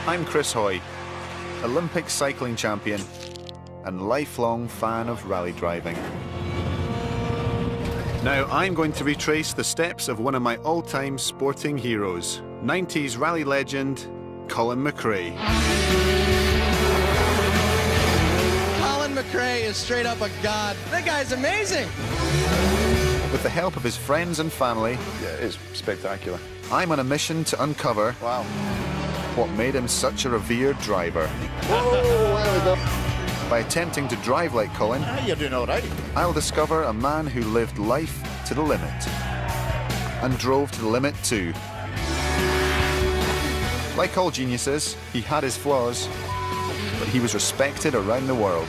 I'm Chris Hoy, Olympic cycling champion and lifelong fan of rally driving. Now I'm going to retrace the steps of one of my all-time sporting heroes, 90s rally legend, Colin McRae. Colin McRae is straight up a god. That guy's amazing. With the help of his friends and family, Yeah, it's spectacular. I'm on a mission to uncover Wow. what made him such a revered driver. Whoa, there we go. By attempting to drive like Colin, You're doing all right. I'll discover a man who lived life to the limit and drove to the limit too. Like all geniuses, he had his flaws, but he was respected around the world.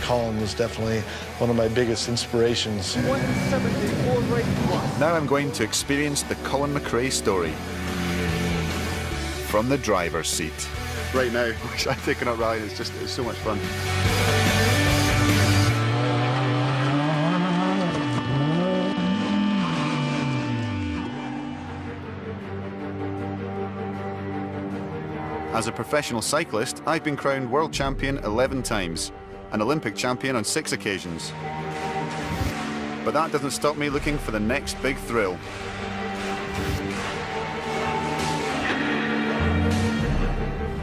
Colin was definitely one of my biggest inspirations. 174 rate plus. Now I'm going to experience the Colin McRae story from the driver's seat. Right now, I've taken up rallying. It's so much fun. As a professional cyclist, I've been crowned world champion 11 times, and Olympic champion on 6 occasions. But that doesn't stop me looking for the next big thrill.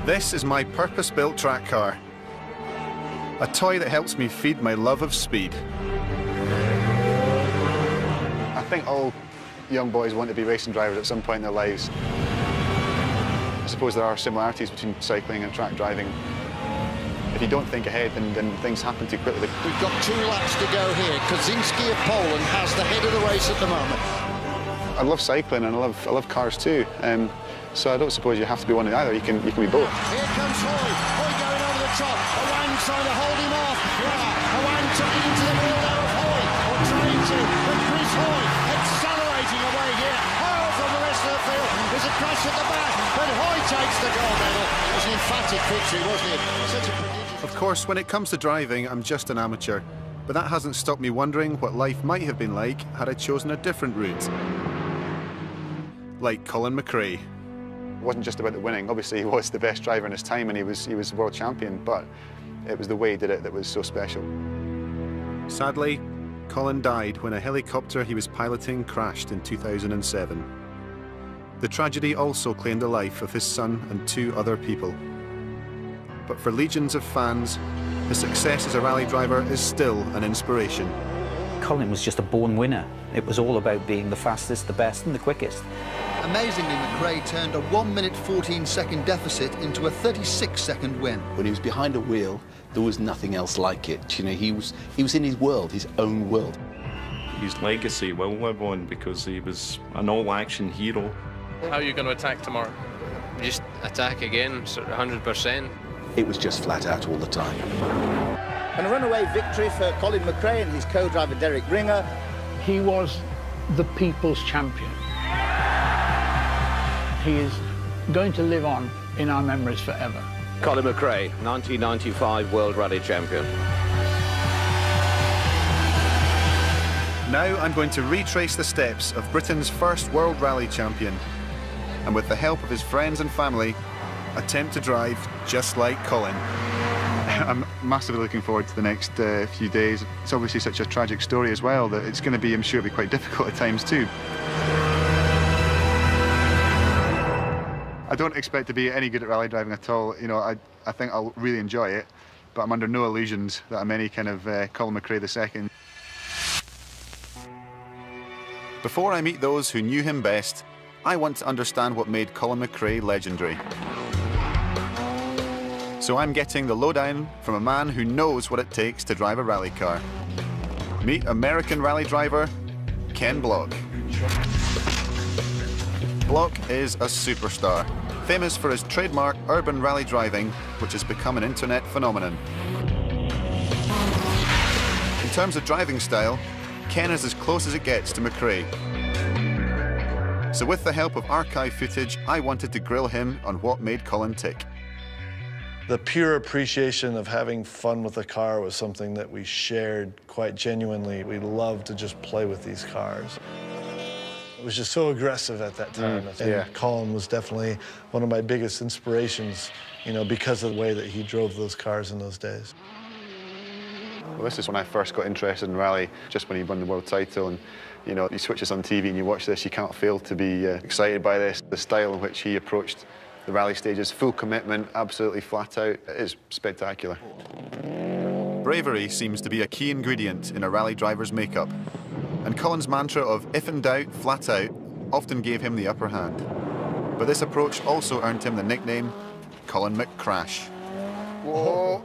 This is my purpose-built track car, a toy that helps me feed my love of speed. I think all young boys want to be racing drivers at some point in their lives. I suppose there are similarities between cycling and track driving. If you don't think ahead, then things happen too quickly. We've got 2 laps to go here. Kozinski of Poland has the head of the race at the moment. I love cycling and I love cars too. So I don't suppose you have to be one or the other. You can be both. Here comes Hoy. Hoy going over the top. Owen trying to hold him off. Yeah. Owen trying into the wheel there of Hoy. Or trying to. But Chris Hoy accelerating away here. Hurl from the rest of the field. There's a crash at the back. But Hoy takes the gold medal. It was an emphatic victory, wasn't it? Such a prodigious... Of course, when it comes to driving, I'm just an amateur. But that hasn't stopped me wondering what life might have been like had I chosen a different route. Like Colin McRae. It wasn't just about the winning. Obviously, he was the best driver in his time and he was world champion, but it was the way he did it that was so special. Sadly, Colin died when a helicopter he was piloting crashed in 2007. The tragedy also claimed the life of his son and 2 other people. But for legions of fans, his success as a rally driver is still an inspiration. Colin was just a born winner. It was all about being the fastest, the best and the quickest. Amazingly, Mcrae turned a 1-minute 14-second deficit into a 36-second win. When he was behind a wheel, there was nothing else like it. You know, he was in his world, his own world. His legacy will live on because he was an all-action hero. How are you going to attack tomorrow? Just attack again, sort of 100%. It was just flat out all the time. And a runaway victory for Colin McRae and his co-driver Derek Ringer. He was the people's champion. He is going to live on in our memories forever. Colin McRae, 1995 World Rally Champion. Now I'm going to retrace the steps of Britain's first World Rally Champion, and with the help of his friends and family, attempt to drive just like Colin. I'm massively looking forward to the next few days. It's obviously such a tragic story as well that it's going to be, I'm sure, quite difficult at times too. I don't expect to be any good at rally driving at all. You know, I think I'll really enjoy it, but I'm under no illusions that I'm any kind of Colin McRae II. Before I meet those who knew him best, I want to understand what made Colin McRae legendary. So I'm getting the lowdown from a man who knows what it takes to drive a rally car. Meet American rally driver, Ken Block. Block is a superstar, famous for his trademark urban rally driving, which has become an internet phenomenon. In terms of driving style, Ken is as close as it gets to McRae. So with the help of archive footage, I wanted to grill him on what made Colin tick. The pure appreciation of having fun with a car was something that we shared quite genuinely. We loved to just play with these cars. was just so aggressive at that time. And Colin was definitely one of my biggest inspirations, you know, because of the way that he drove those cars in those days. Well, this is when I first got interested in rally, just when he won the world title. And, you know, you switch this on TV and you watch this, you can't fail to be excited by this. The style in which he approached the rally stages, full commitment, absolutely flat out, it is spectacular. Bravery seems to be a key ingredient in a rally driver's makeup. And Colin's mantra of if in doubt, flat out, often gave him the upper hand. But this approach also earned him the nickname Colin McCrash. Whoa.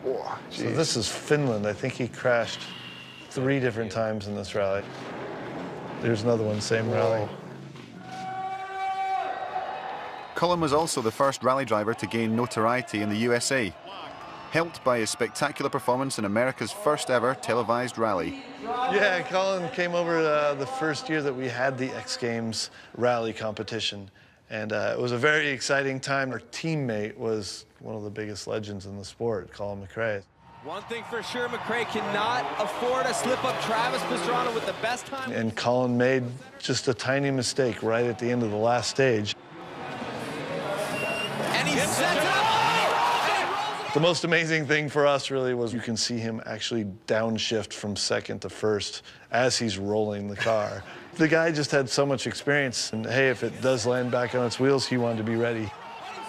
Whoa, so this is Finland. I think he crashed 3 different times in this rally. There's another one, same rally. Colin was also the first rally driver to gain notoriety in the USA, helped by his spectacular performance in America's first ever televised rally. Yeah, Colin came over the first year that we had the X Games rally competition. And it was a very exciting time. Our teammate was one of the biggest legends in the sport, Colin McRaes. One thing for sure, Mcrae cannot afford to slip up Travis Pastrana with the best time. And Colin made just a tiny mistake right at the end of the last stage. And he sets it up! The most amazing thing for us really was you can see him actually downshift from second to first as he's rolling the car. The guy just had so much experience, and hey, if it does land back on its wheels, he wanted to be ready.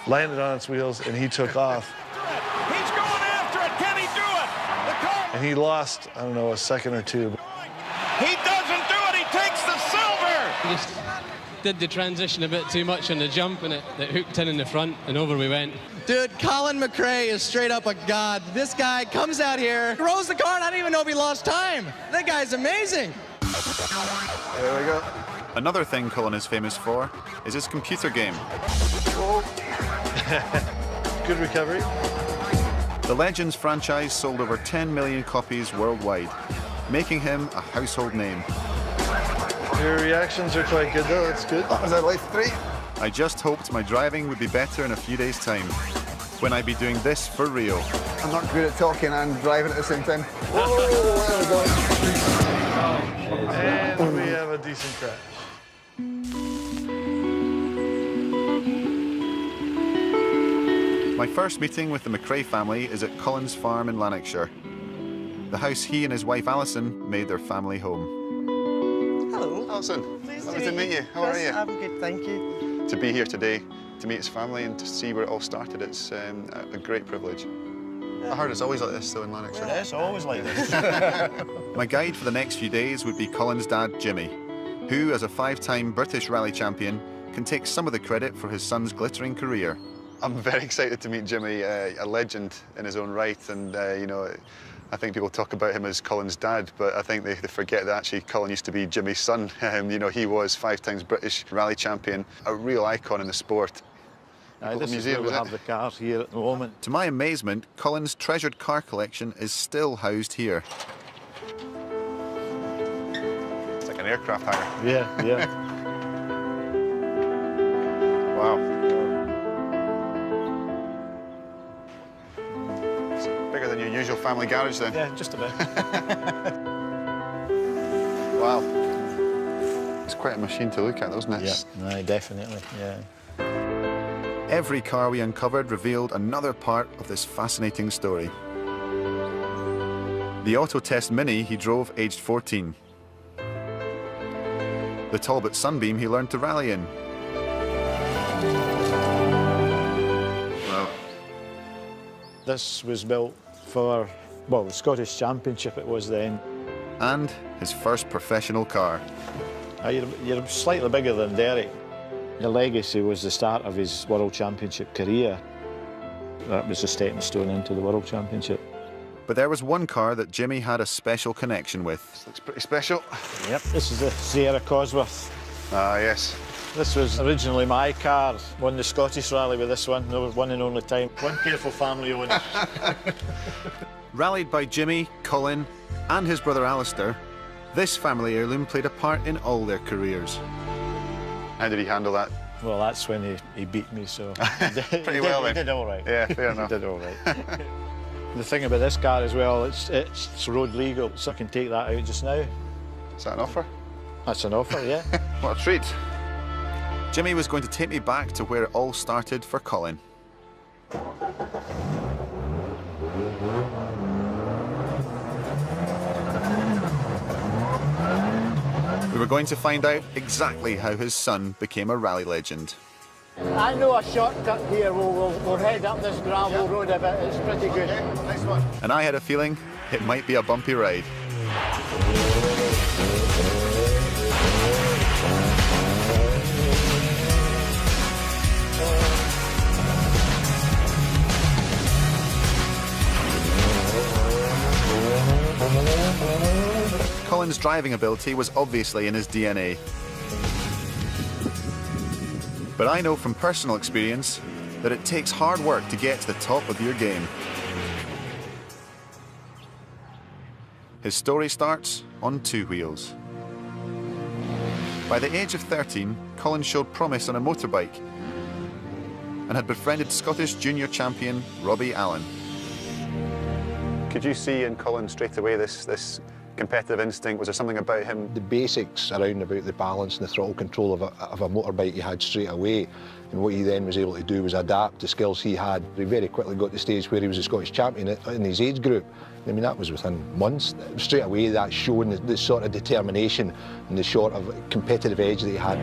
Landed on its wheels, and he took off. He's going after it. Can he do it? The car. And he lost, I don't know, a second or 2. He doesn't do it. He takes the silver. He just did the transition a bit too much on the jump, and it hooked in the front, and over we went. Dude, Colin McRae is straight up a god. This guy comes out here, rolls the car, and I don't even know if he lost time. That guy's amazing. There we go. Another thing Colin is famous for is his computer game. Good recovery. The Legends franchise sold over 10 million copies worldwide, making him a household name. Your reactions are quite good, though. That's good. Was that life 3? I just hoped my driving would be better in a few days' time, when I'd be doing this for Rio. I'm not good at talking and driving at the same time. Whoa, there we go. And we have a decent crash. My first meeting with the Mcrae family is at Colin's farm in Lanarkshire, the house he and his wife Alison made their family home. Hello. Alison, lovely to meet you. How are you? I'm good, thank you. To be here today, to meet his family and to see where it all started, it's a great privilege. I heard it's always like this, though, in Lanarkshire. It's always like this. My guide for the next few days would be Colin's dad, Jimmy, who, as a 5-time British rally champion, can take some of the credit for his son's glittering career. I'm very excited to meet Jimmy, a legend in his own right, and you know, I think people talk about him as Colin's dad, but I think they forget that actually Colin used to be Jimmy's son. You know, he was 5 times British rally champion, a real icon in the sport. This museum, is where we have the cars here at the moment. To my amazement, Colin's treasured car collection is still housed here. It's like an aircraft hangar. Yeah. Wow. It's bigger than your usual family garage then. Yeah, just a bit. Wow. It's quite a machine to look at, isn't it? Yeah, no, definitely, yeah. Every car we uncovered revealed another part of this fascinating story. The Auto Test Mini he drove aged 14. The Talbot Sunbeam he learned to rally in. Wow. This was built for, well, the Scottish Championship it was then. And his first professional car. You're slightly bigger than Derek. The legacy was the start of his World Championship career. That was a stepping stone into the World Championship. But there was one car that Jimmy had a special connection with. This looks pretty special. Yep, this is the Sierra Cosworth. Ah, yes. This was originally my car. Won the Scottish Rally with this one. No one and only time. One careful family owner. Rallied by Jimmy, Colin, and his brother Alistair, this family heirloom played a part in all their careers. How did he handle that? Well, that's when he beat me, so... Pretty well, then. He did all right. Yeah, fair enough. He did all right. The thing about this car as well, it's road legal, so I can take that out just now. Is that an offer? That's an offer, yeah. What a treat. Jimmy was going to take me back to where it all started for Colin. We were going to find out exactly how his son became a rally legend. I know a shortcut here. We'll head up this gravel road a bit. It's pretty good. Okay, nice one. And I had a feeling it might be a bumpy ride. Colin's driving ability was obviously in his DNA. But I know from personal experience that it takes hard work to get to the top of your game. His story starts on two wheels. By the age of 13, Colin showed promise on a motorbike and had befriended Scottish junior champion Robbie Allen. Could you see in Colin straight away this competitive instinct? Was there something about him? The basics around about the balance and the throttle control of a motorbike he had straight away, and what he then was able to do was adapt the skills he had. He very quickly got to the stage where he was a Scottish champion in his age group. I mean, that was within months. Straight away, that showing the sort of determination and the sort of competitive edge that he had.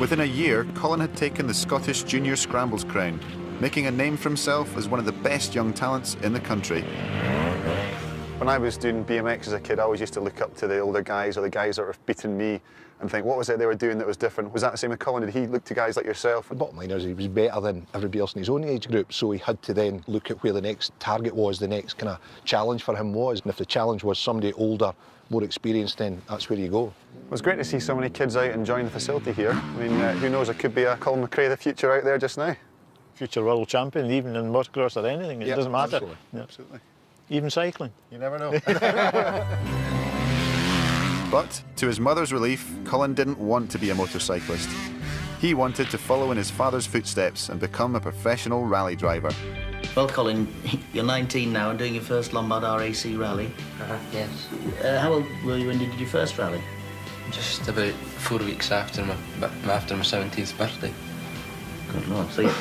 Within a year, Colin had taken the Scottish Junior Scrambles crown, making a name for himself as one of the best young talents in the country. When I was doing BMX as a kid, I always used to look up to the older guys or the guys that were beating me and think, what was it they were doing that was different? Was that the same with Colin? Did he look to guys like yourself? The bottom line is he was better than everybody else in his own age group, so he had to then look at where the next target was, the next kind of challenge for him was. And if the challenge was somebody older, more experienced, then that's where you go. It was great to see so many kids out enjoying the facility here. I mean, who knows, it could be a Colin McRae of the future out there just now. Future world champion, even in motocross or anything, it doesn't matter. Absolutely. Yeah. Absolutely. Even cycling. You never know. But, to his mother's relief, Colin didn't want to be a motorcyclist. He wanted to follow in his father's footsteps and become a professional rally driver. Well, Colin, you're 19 now and doing your first Lombard RAC rally. Yes. How old were you when you did your first rally? Just about 4 weeks after my 17th birthday. Good Lord, so you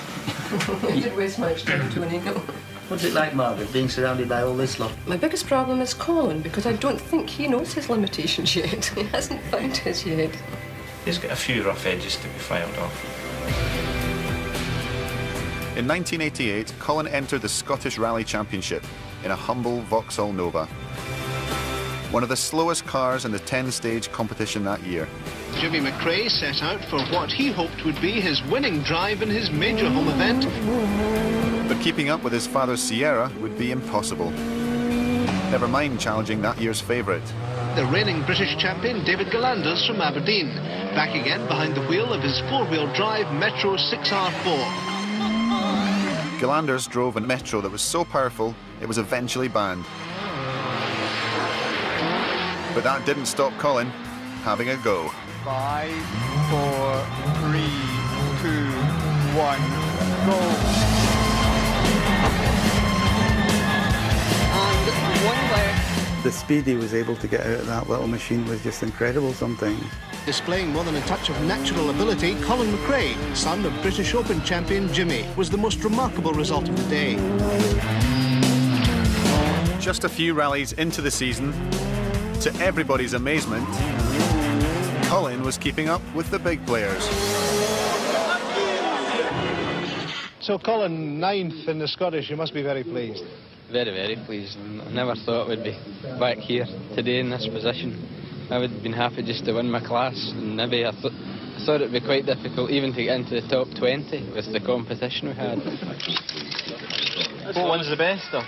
didn't waste much time to an ego. What's it like, Margaret, being surrounded by all this lot? My biggest problem is Colin, because I don't think he knows his limitations yet. He hasn't found his yet. He's got a few rough edges to be filed off. In 1988, Colin entered the Scottish Rally Championship in a humble Vauxhall Nova. One of the slowest cars in the 10-stage competition that year. Jimmy Mcrae set out for what he hoped would be his winning drive in his major home event. But keeping up with his father's Sierra would be impossible. Never mind challenging that year's favourite. The reigning British champion David Galanders from Aberdeen, back again behind the wheel of his four-wheel drive Metro 6R4. Galanders drove a Metro that was so powerful it was eventually banned. But that didn't stop Colin having a go. 5, 4, 3, 2, 1, go. And one way. The speed he was able to get out of that little machine was just incredible sometimes. Displaying more than a touch of natural ability, Colin McRae, son of British Open champion Jimmy, was the most remarkable result of the day. Just a few rallies into the season, to everybody's amazement, Colin was keeping up with the big players. So Colin, 9th in the Scottish, you must be very pleased. Very, very pleased. I never thought we'd be back here today in this position. I would have been happy just to win my class, and maybe I thought it'd be quite difficult even to get into the top 20 with the competition we had. What one's the best, though?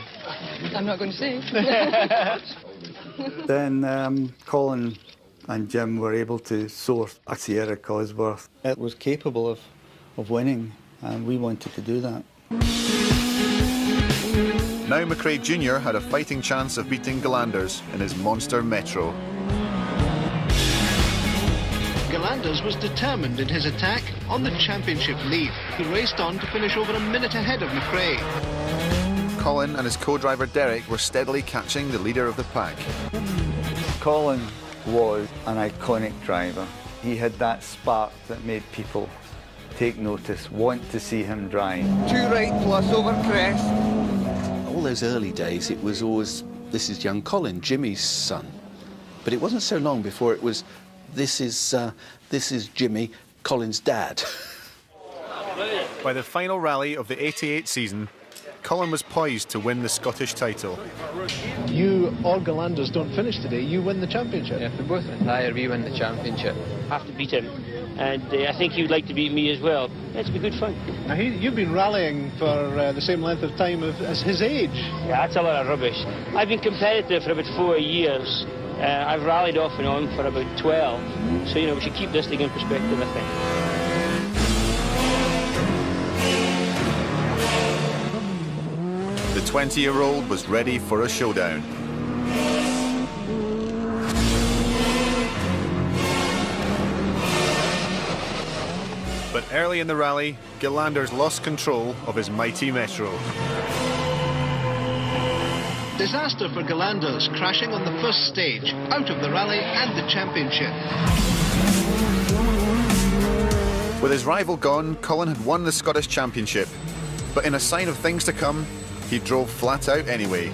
I'm not going to say. Then Colin and Jim were able to source a Sierra Cosworth. It was capable of winning, and we wanted to do that. Now Mcrae Jr. had a fighting chance of beating Galanders in his monster Metro. Galanders was determined in his attack on the championship lead. He raced on to finish over a minute ahead of Mcrae. Colin and his co-driver Derek were steadily catching the leader of the pack. Colin was an iconic driver. He had that spark that made people take notice, want to see him drive. 2 right plus over crest. All those early days, it was always, this is young Colin, Jimmy's son. But it wasn't so long before it was, this is Jimmy, Colin's dad. By the final rally of the '88 season, Colin was poised to win the Scottish title. You or Galanders don't finish today, you win the championship. Yeah, if we both retire, we win the championship. Have to beat him, and I think he'd like to beat me as well. It's be good fun. Now, you've been rallying for the same length of time as his age. Yeah, that's a lot of rubbish. I've been competitive for about 4 years. I've rallied off and on for about 12. So, you know, we should keep this thing in perspective, I think. The 20-year-old was ready for a showdown. But early in the rally, Galanders lost control of his mighty Metro. Disaster for Galanders, crashing on the first stage, out of the rally and the championship. With his rival gone, Colin had won the Scottish Championship. But in a sign of things to come, he drove flat out anyway.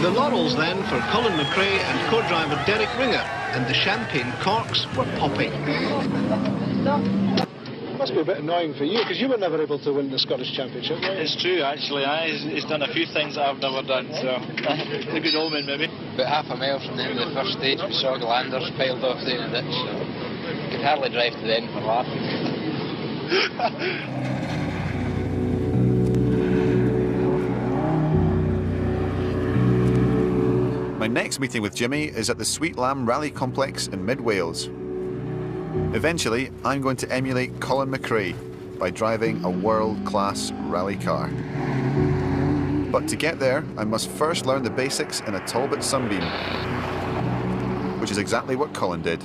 The laurels then for Colin McRae and co-driver Derek Ringer, and the champagne corks were popping. Must be a bit annoying for you, because you were never able to win the Scottish Championship, right? It's true, actually. He's done a few things that I've never done, so a good omen, maybe. About half a mile from the end of the first stage, we saw Galanders piled off there in the ditch, so could hardly drive to the end for laughing. My next meeting with Jimmy is at the Sweet Lamb Rally Complex in mid-Wales. Eventually, I'm going to emulate Colin McRae by driving a world-class rally car. But to get there, I must first learn the basics in a Talbot Sunbeam, which is exactly what Colin did.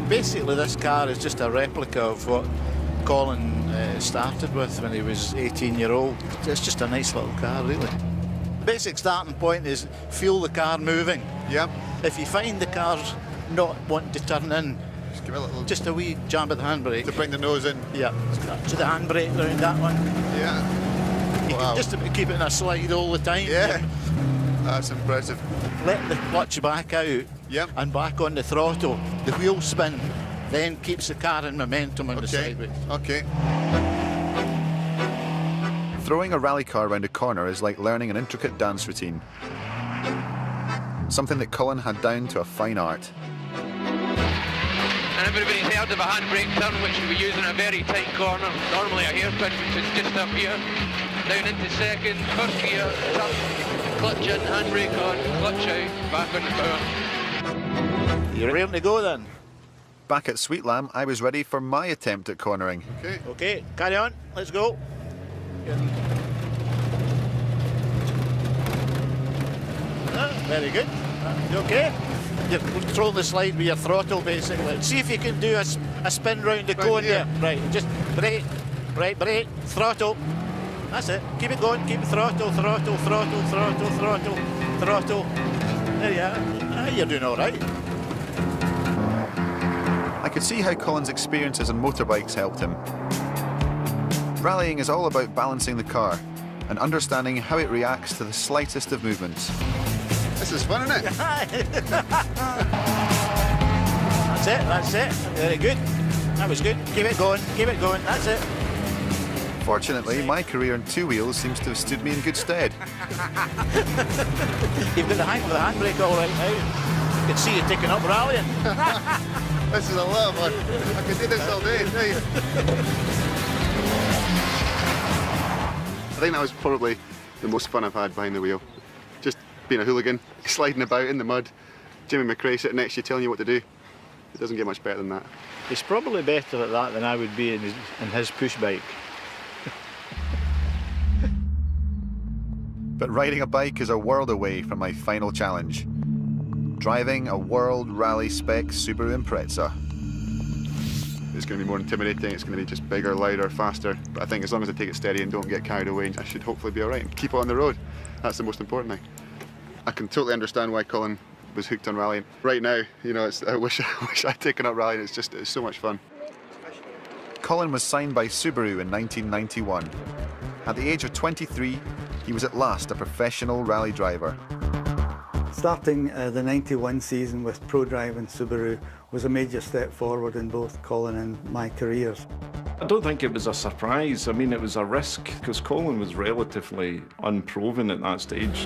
Basically, this car is just a replica of what Colin started with when he was 18-year-old. It's just a nice little car, really. Basic starting point is feel the car moving. Yep. If you find the car's not wanting to turn in, just give it a little... just a wee jab at the handbrake. To bring the nose in? Yeah. To the handbrake around that one. Yeah. You can just keep it in a slide all the time. Yeah. That's impressive. Let the clutch back out. Yep. And back on the throttle. The wheel spin then keeps the car in momentum on the sideways. Okay. Throwing a rally car around a corner is like learning an intricate dance routine. Something that Colin had down to a fine art. And everybody's heard of a handbrake turn, which we use in a very tight corner. Normally a hairpin, which is just up here. Down into second, first gear, turn, clutch in, handbrake on, clutch out, back on the power. You're ready to go then? Back at Sweet Lamb, I was ready for my attempt at cornering. Okay, carry on, let's go. Very good. You okay? You control the slide with your throttle, basically. See if you can do a spin round the cone there. Right, just brake, right, brake, throttle. That's it. Keep it going, keep throttle, throttle, throttle, throttle, throttle, throttle. There you are. You're doing all right. I could see how Colin's experiences on motorbikes helped him. Rallying is all about balancing the car and understanding how it reacts to the slightest of movements. This is fun, isn't it? That's it. Very good. That was good. Keep it going, that's it. Fortunately, my career on two wheels seems to have stood me in good stead. You've got the hang of the handbrake all right now. You can see you taking up rallying. This is a lot of fun. I could do this all day. I think that was probably the most fun I've had behind the wheel. Just being a hooligan, sliding about in the mud, Jimmy McRae sitting next to you telling you what to do. It doesn't get much better than that. He's probably better at that than I would be in his push bike. But riding a bike is a world away from my final challenge. Driving a World Rally Spec Subaru Impreza. it's going to be more intimidating, it's going to be just bigger, louder, faster. But I think as long as I take it steady and don't get carried away, I should hopefully be all right and keep it on the road. That's the most important thing. I can totally understand why Colin was hooked on rallying. Right now, you know, I wish I'd taken up rallying. It's so much fun. Colin was signed by Subaru in 1991. At the age of 23, he was at last a professional rally driver. Starting the 91 season with pro driving Subaru was a major step forward in both Colin and my careers. I don't think it was a surprise. I mean, it was a risk because Colin was relatively unproven at that stage.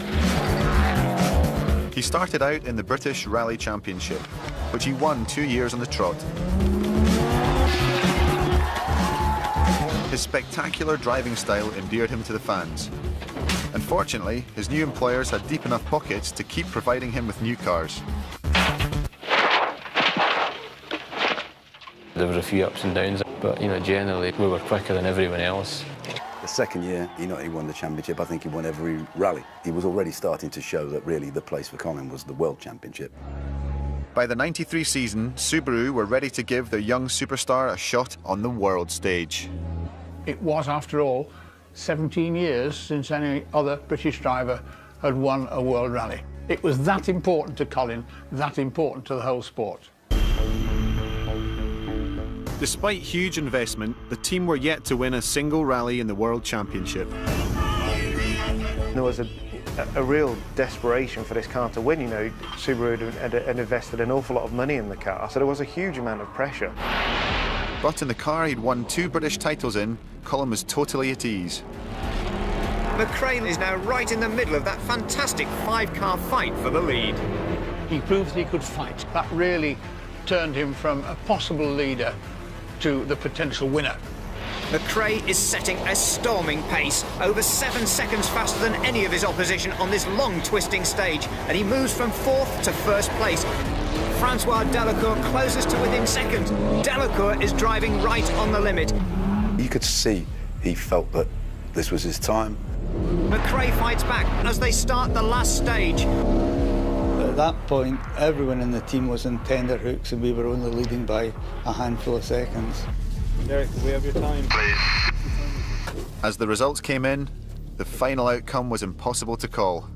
He started out in the British Rally Championship, which he won 2 years on the trot. His spectacular driving style endeared him to the fans. Unfortunately, his new employers had deep enough pockets to keep providing him with new cars. There were a few ups and downs, but you know, generally we were quicker than everyone else. The second year, he not only won the championship, I think he won every rally. He was already starting to show that really the place for Colin was the World Championship. By the 93 season, Subaru were ready to give their young superstar a shot on the world stage. It was, after all, 17 years since any other British driver had won a world rally. It was that important to Colin, that important to the whole sport. Despite huge investment, the team were yet to win a single rally in the World Championship. There was a real desperation for this car to win. You know, Subaru had invested an awful lot of money in the car, so there was a huge amount of pressure. But in the car he'd won 2 British titles in, Colin was totally at ease. Mcrae is now right in the middle of that fantastic 5-car fight for the lead. He proved that he could fight. That really turned him from a possible leader to the potential winner. Mcrae is setting a storming pace, over 7 seconds faster than any of his opposition on this long twisting stage, and he moves from 4th to 1st place. Francois Delacour closes to within seconds. Delacour is driving right on the limit. You could see he felt that this was his time. Mcrae fights back as they start the last stage. At that point, everyone in the team was in tender hooks and we were only leading by a handful of seconds. Derek, we have your time, please. As the results came in, the final outcome was impossible to call.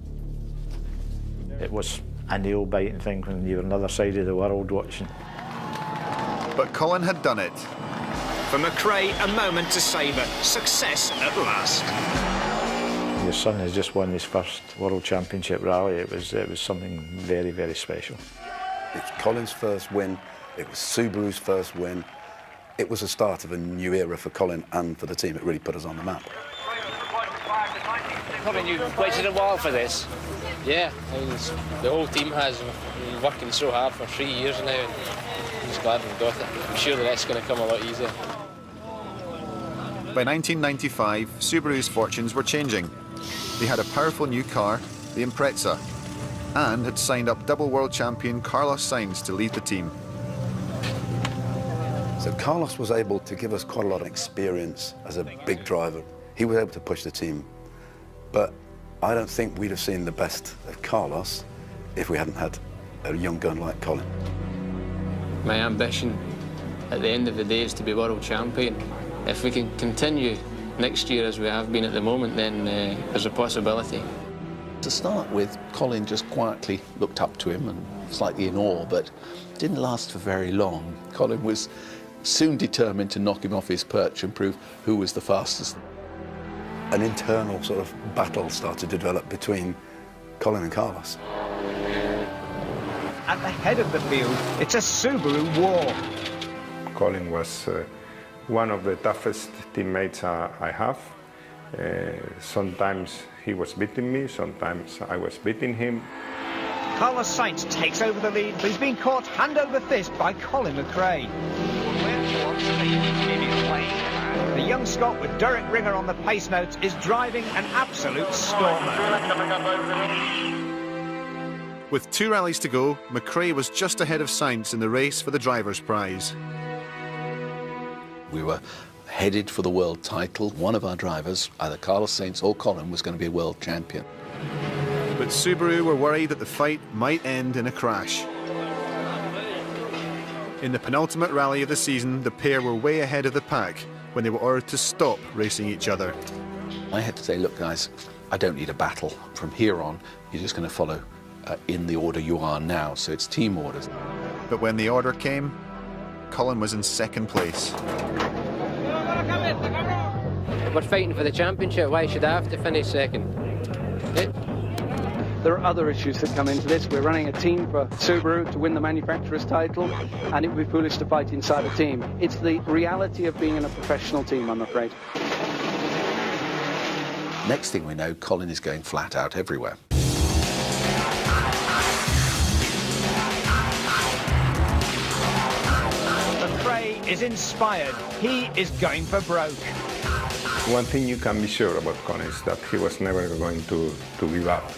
It was a nail-biting thing when you were on the other side of the world watching. But Colin had done it. For Mcrae, a moment to savour. Success at last. Your son has just won his first World Championship rally. It was something very, very special. It's Colin's first win. It was Subaru's first win. It was the start of a new era for Colin and for the team. It really put us on the map. Colin, you've waited a while for this. Yeah, I mean, the whole team has been working so hard for 3 years now, and I'm just glad we've got it. I'm sure the rest's going to come a lot easier. By 1995, Subaru's fortunes were changing. They had a powerful new car, the Impreza, and had signed up double world champion Carlos Sainz to lead the team. So Carlos was able to give us quite a lot of experience as a big driver. He was able to push the team, but I don't think we'd have seen the best of Carlos if we hadn't had a young gun like Colin. My ambition at the end of the day is to be world champion. If we can continue next year as we have been at the moment, then there's a possibility. To start with, Colin just quietly looked up to him and slightly in awe, but didn't last for very long. Colin was soon determined to knock him off his perch and prove who was the fastest. An internal sort of battle started to develop between Colin and Carlos. At the head of the field, it's a Subaru war. Colin was one of the toughest teammates I have. Sometimes he was beating me, sometimes I was beating him. Carlos Sainz takes over the lead, but he's been caught hand over fist by Colin McRae. The young Scot with Derek Ringer on the pace notes is driving an absolute stormer. With 2 rallies to go, Mcrae was just ahead of Sainz in the race for the driver's prize. We were headed for the world title. One of our drivers, either Carlos Sainz or Colin, was going to be a world champion. But Subaru were worried that the fight might end in a crash. In the penultimate rally of the season, the pair were way ahead of the pack when they were ordered to stop racing each other. I had to say, look guys, I don't need a battle. From here on, you're just going to follow in the order you are now, so it's team orders. But when the order came, Colin was in second place. We're fighting for the championship. Why should I have to finish second? There are other issues that come into this. We're running a team for Subaru to win the manufacturer's title, and it would be foolish to fight inside a team. It's the reality of being in a professional team, I'm afraid. Next thing we know, Colin is going flat out everywhere. Mcrae is inspired. He is going for broke. One thing you can be sure about Colin is that he was never going to give up.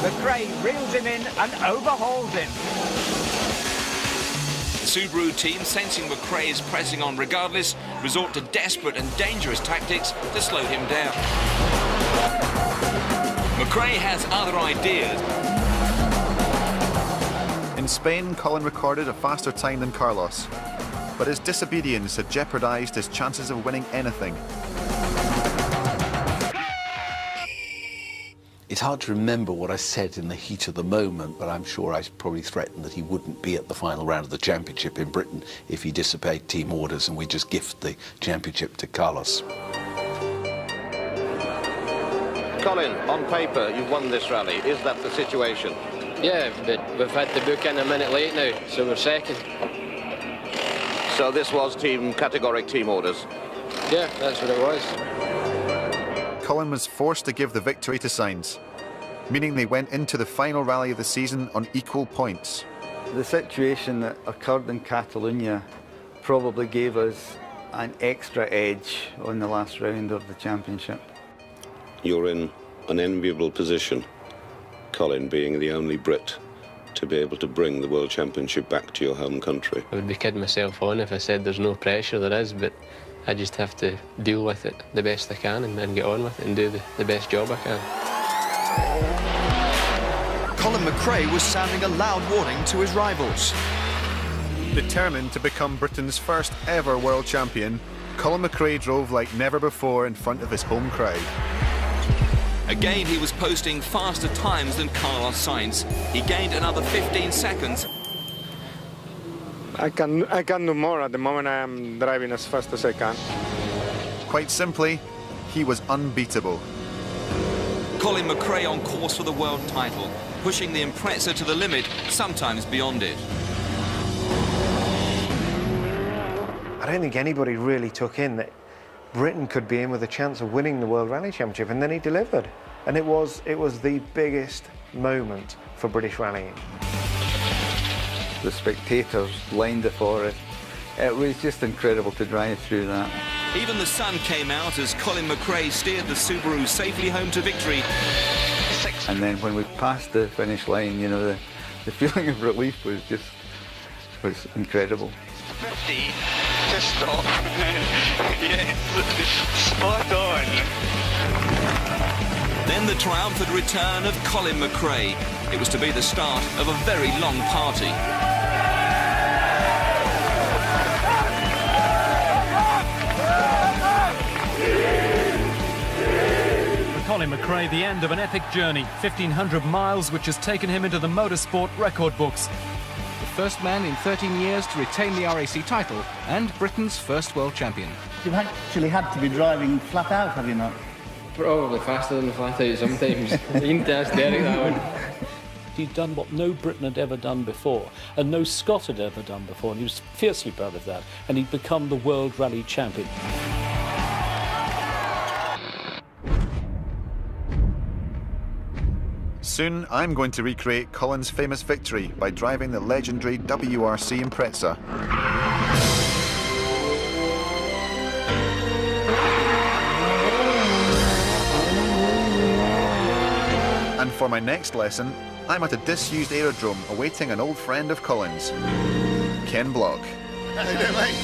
Mcrae reels him in and overhauls him. The Subaru team, sensing Mcrae is pressing on regardless, resort to desperate and dangerous tactics to slow him down. Mcrae has other ideas. In Spain, Colin recorded a faster time than Carlos, but his disobedience had jeopardised his chances of winning anything. It's hard to remember what I said in the heat of the moment, but I'm sure I probably threatened that he wouldn't be at the final round of the championship in Britain if he disobeyed team orders and we just gift the championship to Carlos. Colin, on paper, you've won this rally. Is that the situation? Yeah, but we've had to book in a minute late now, so we're second. So this was categoric team orders? Yeah, that's what it was. Colin was forced to give the victory to Sainz, meaning they went into the final rally of the season on equal points. The situation that occurred in Catalonia probably gave us an extra edge on the last round of the championship. You're in an enviable position, Colin, being the only Brit to be able to bring the World Championship back to your home country. I would be kidding myself on if I said there's no pressure. There is, but I just have to deal with it the best I can and get on with it and do the best job I can. Colin McRae was sounding a loud warning to his rivals. Determined to become Britain's first ever world champion, Colin McRae drove like never before in front of his home crowd. Again, he was posting faster times than Carlos Sainz. He gained another 15 seconds. I can do more. At the moment, I am driving as fast as I can. Quite simply, he was unbeatable. Colin McRae on course for the world title, pushing the Impreza to the limit, sometimes beyond it. I don't think anybody really took in that Britain could be in with a chance of winning the World Rally Championship, and then he delivered. And it was the biggest moment for British rallying. The spectators lined it for it. It was just incredible to drive through that. Even the sun came out as Colin McRae steered the Subaru safely home to victory. And then when we passed the finish line, you know, the feeling of relief was incredible. 50 to stop. Yes, spot on. Then the triumphant return of Colin McRae. It was to be the start of a very long party. For Colin McRae, the end of an epic journey, 1,500 miles, which has taken him into the motorsport record books. The first man in 13 years to retain the RAC title and Britain's first world champion. You've actually had to be driving flat out, have you not? Probably faster than flat out sometimes. You need to ask Derek that one. He'd done what no Briton had ever done before, and no Scot had ever done before, and he was fiercely proud of that, and he'd become the World Rally Champion. Soon, I'm going to recreate Colin's famous victory by driving the legendary WRC Impreza. And for my next lesson, I'm at a disused aerodrome awaiting an old friend of Colin's, Ken Block. How you doing, mate?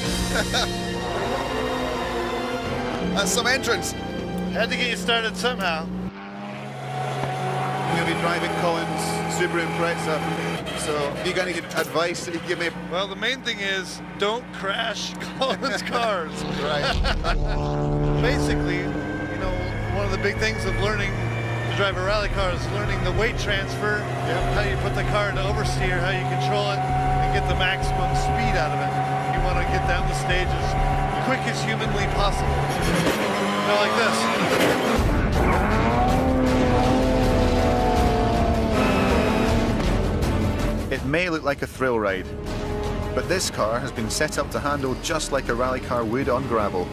That's some entrance. Had to get you started somehow. I'm going to be driving Colin's Subaru Impreza. So, have you got any advice that you can give me? Well, the main thing is don't crash Colin's cars. Right. Basically, you know, one of the big things of learning to drive a rally car is learning the weight transfer, how you put the car into oversteer, how you control it, and get the maximum speed out of it. You want to get down the stage as quick as humanly possible. You know, like this. It may look like a thrill ride, but this car has been set up to handle just like a rally car would on gravel.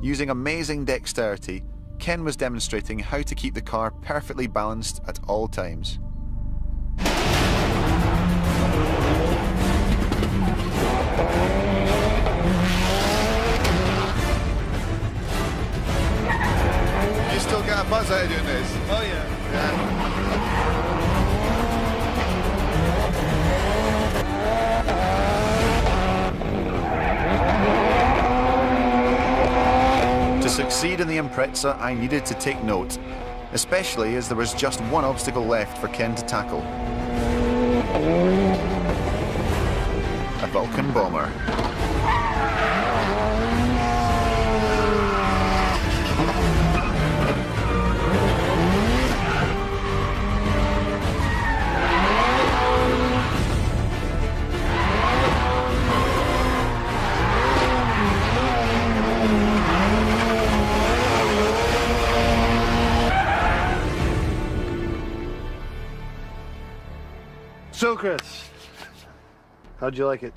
Using amazing dexterity, Ken was demonstrating how to keep the car perfectly balanced at all times. You still got a buzz out of doing this? Oh yeah. To succeed in the Impreza, I needed to take note, especially as there was just one obstacle left for Ken to tackle. A Vulcan bomber. So, Chris, how'd you like it?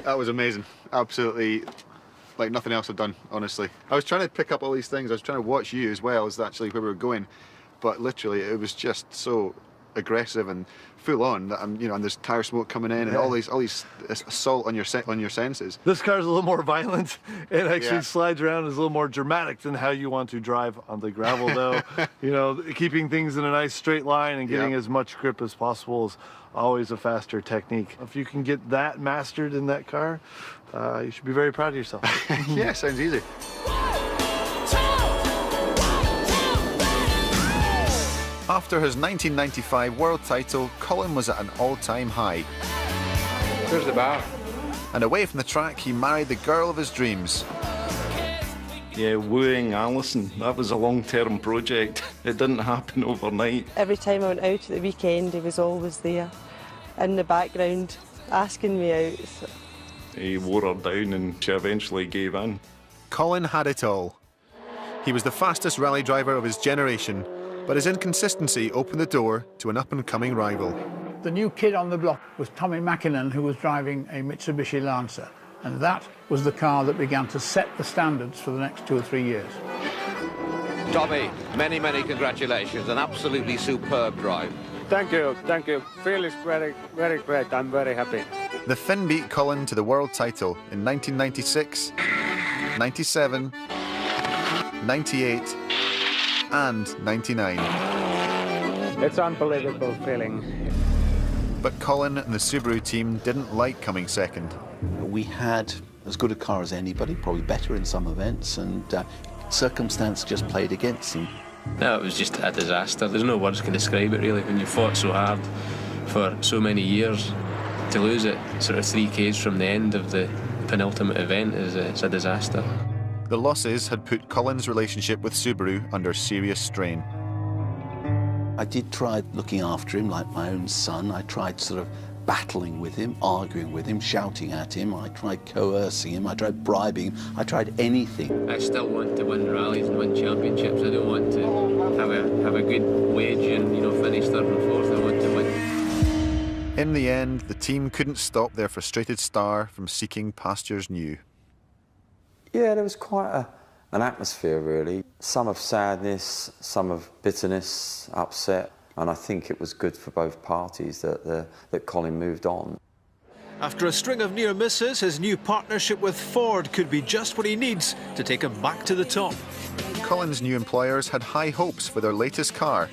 That was amazing. Absolutely, like nothing else I've done, honestly. I was trying to pick up all these things. I was trying to watch you as well as actually where we were going, but literally it was just so aggressive and full on that I'm, you know, and there's tire smoke coming in and all these assault on your senses. This car's a little more violent. It actually slides around, is a little more dramatic than how you want to drive on the gravel, though. You know, keeping things in a nice straight line and getting as much grip as possible is always a faster technique. If you can get that mastered in that car, you should be very proud of yourself. Yeah, sounds easy. After his 1995 world title, Colin was at an all-time high. There's the bar. And away from the track, he married the girl of his dreams. Yeah, wooing Alison, that was a long-term project. It didn't happen overnight. Every time I went out at the weekend, he was always there, in the background, asking me out. So. He wore her down and she eventually gave in. Colin had it all. He was the fastest rally driver of his generation, but his inconsistency opened the door to an up-and-coming rival. The new kid on the block was Tommy Mackinnon, who was driving a Mitsubishi Lancer, and that was the car that began to set the standards for the next 2 or 3 years. Tommy, many, many congratulations. An absolutely superb drive. Thank you, thank you. Feel is very, very great. I'm very happy. The Finn beat Colin to the world title in 1996, 97, 98, and 99. It's an unbelievable feeling. But Colin and the Subaru team didn't like coming second. We had as good a car as anybody, probably better in some events, and circumstance just played against them. No, it was just a disaster. There's no words can describe it, really. When you fought so hard for so many years, to lose it sort of 3 Ks from the end of the penultimate event is a disaster. The losses had put Colin's relationship with Subaru under serious strain. I did try looking after him like my own son. I tried sort of battling with him, arguing with him, shouting at him. I tried coercing him. I tried bribing him. I tried anything. I still want to win rallies and win championships. I don't want to have a good wage and, you know, finish 3rd and 4th. I want to win. In the end, the team couldn't stop their frustrated star from seeking pastures new. Yeah, there was quite an atmosphere, really. Some of sadness, some of bitterness, upset, and I think it was good for both parties that Colin moved on. After a string of near misses, his new partnership with Ford could be just what he needs to take him back to the top. Colin's new employers had high hopes for their latest car,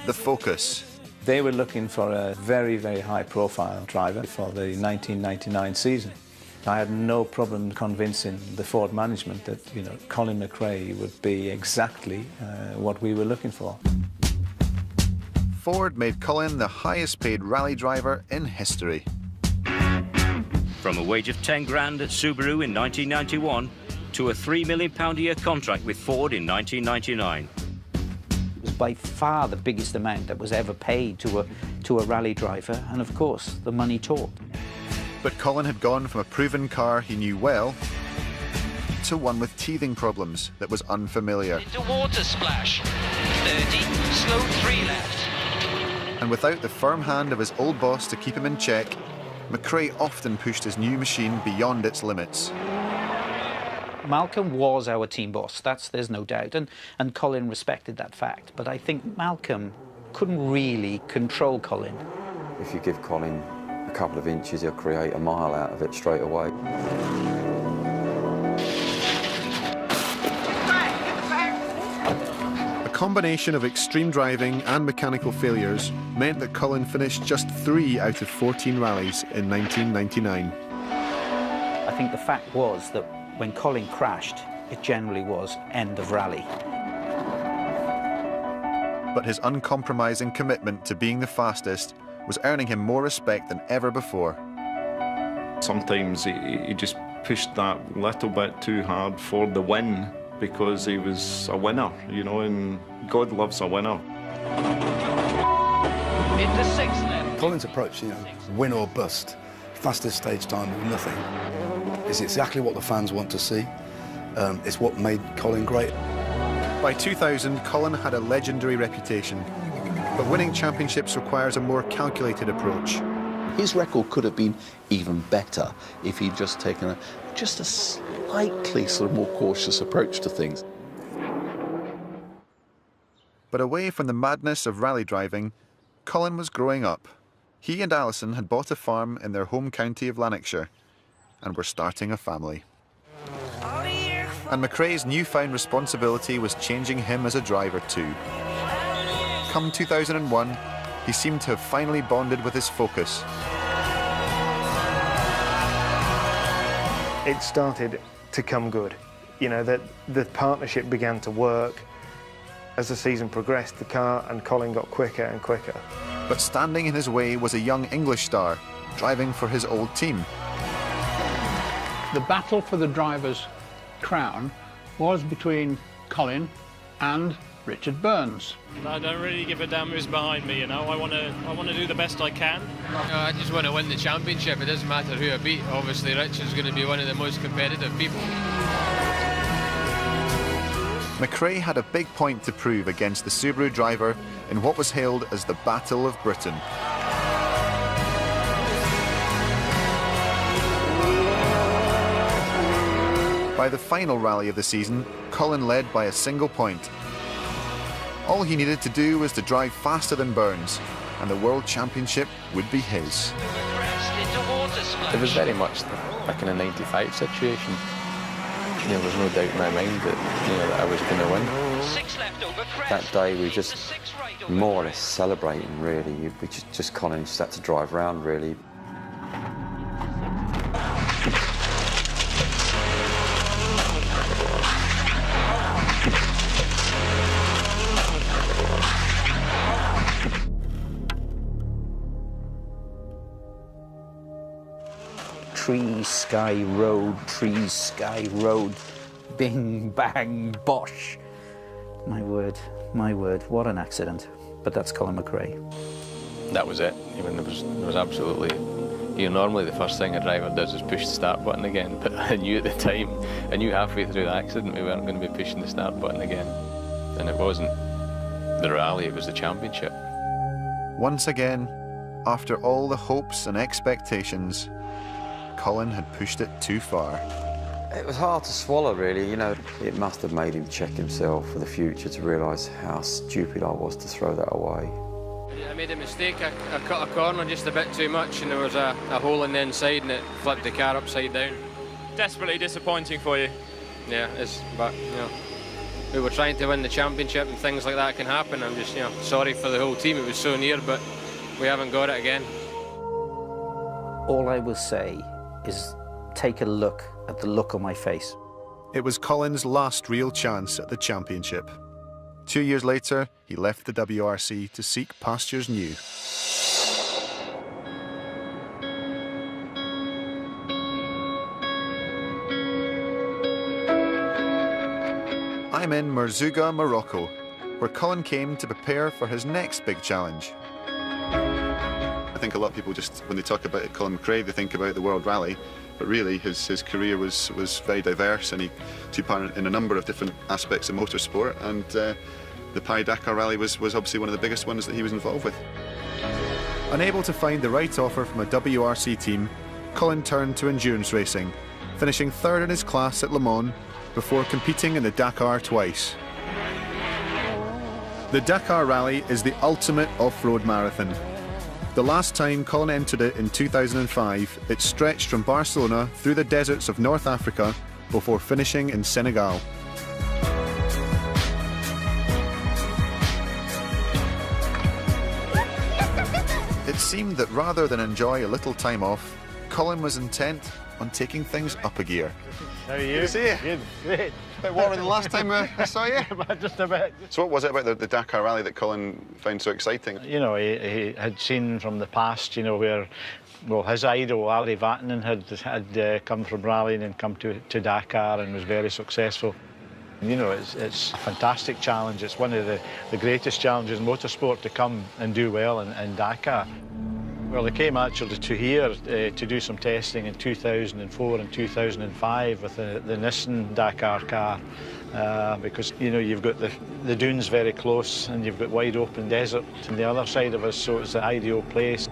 the Focus. They were looking for a very, very high-profile driver for the 1999 season. I had no problem convincing the Ford management that, you know, Colin McRae would be exactly what we were looking for. Ford made Colin the highest-paid rally driver in history. From a wage of 10 grand at Subaru in 1991 to a £3 million a year contract with Ford in 1999. It was by far the biggest amount that was ever paid to a rally driver, and of course, the money talked. But Colin had gone from a proven car he knew well to one with teething problems that was unfamiliar. Into water splash. 30, slow 3 left. And without the firm hand of his old boss to keep him in check, Mcrae often pushed his new machine beyond its limits. Malcolm was our team boss, there's no doubt, and Colin respected that fact. But I think Malcolm couldn't really control Colin. If you give Colin a couple of inches, he'll create a mile out of it straight away. A combination of extreme driving and mechanical failures meant that Colin finished just 3 out of 14 rallies in 1999. I think the fact was that when Colin crashed, it generally was end of rally. But his uncompromising commitment to being the fastest was earning him more respect than ever before. Sometimes he just pushed that little bit too hard for the win because he was a winner, you know, and God loves a winner. Into 6 left. Colin's approach, you know, win or bust, fastest stage time of nothing. It's exactly what the fans want to see. It's what made Colin great. By 2000, Colin had a legendary reputation, but winning championships requires a more calculated approach. His record could have been even better if he'd just taken a slightly sort of more cautious approach to things. But away from the madness of rally driving, Colin was growing up. He and Alison had bought a farm in their home county of Lanarkshire and were starting a family. And Mcrae's newfound responsibility was changing him as a driver too. Come 2001, he seemed to have finally bonded with his Focus. It started to come good. You know, that the partnership began to work. As the season progressed, the car and Colin got quicker and quicker. But standing in his way was a young English star, driving for his old team. The battle for the driver's crown was between Colin and Richard Burns. I don't really give a damn who's behind me, you know. I want to do the best I can. I just want to win the championship. It doesn't matter who I beat. Obviously, Richard's going to be one of the most competitive people. Mcrae had a big point to prove against the Subaru driver in what was hailed as the Battle of Britain. By the final rally of the season, Colin led by a single point. All he needed to do was to drive faster than Burns, and the World Championship would be his. It was very much like in a 95 situation. There was no doubt in my mind that, you know, that I was going to win. That day we were just more or less celebrating, really. Colin just had to drive around, really. Trees, sky, road, bing, bang, bosh. My word, what an accident. But that's Colin McRae. That was it. I mean, there was absolutely... You know, normally the first thing a driver does is push the start button again, but I knew at the time, I knew halfway through the accident we weren't going to be pushing the start button again. And it wasn't the rally, it was the championship. Once again, after all the hopes and expectations, Colin had pushed it too far. It was hard to swallow, really, you know. It must have made him check himself for the future to realise how stupid I was to throw that away. I made a mistake. I cut a corner just a bit too much and there was a hole in the inside and it flipped the car upside down. Desperately disappointing for you. Yeah, it's, but, you know. we were trying to win the championship and things like that can happen. I'm just, sorry for the whole team. It was so near, but we haven't got it again. All I will say is take a look at the look on my face. It was Colin's last real chance at the championship. 2 years later, he left the WRC to seek pastures new. I'm in Merzouga, Morocco, where Colin came to prepare for his next big challenge. I think a lot of people just, when they talk about Colin McRae, they think about the World Rally, but really his career was very diverse, and he took part in a number of different aspects of motorsport, and the Paris-Dakar Rally was obviously one of the biggest ones that he was involved with. Unable to find the right offer from a WRC team, Colin turned to endurance racing, finishing third in his class at Le Mans before competing in the Dakar twice. The Dakar Rally is the ultimate off-road marathon. The last time Colin entered it in 2005, it stretched from Barcelona through the deserts of North Africa before finishing in Senegal. It seemed that rather than enjoy a little time off, Colin was intent on taking things up a gear. How are you? Good to see you. Good, great. A bit warmer than the last time I saw you. Just a bit. So what was it about the Dakar Rally that Colin found so exciting? You know, he had seen from the past, where, well, his idol, Ari Vatanen, had come from rallying and come to Dakar and was very successful. You know, it's a fantastic challenge. It's one of the greatest challenges in motorsport to come and do well in Dakar. Well, he came actually to here to do some testing in 2004 and 2005 with the Nissan Dakar car because, you've got the dunes very close and you've got wide open desert on the other side of us, so it's the ideal place.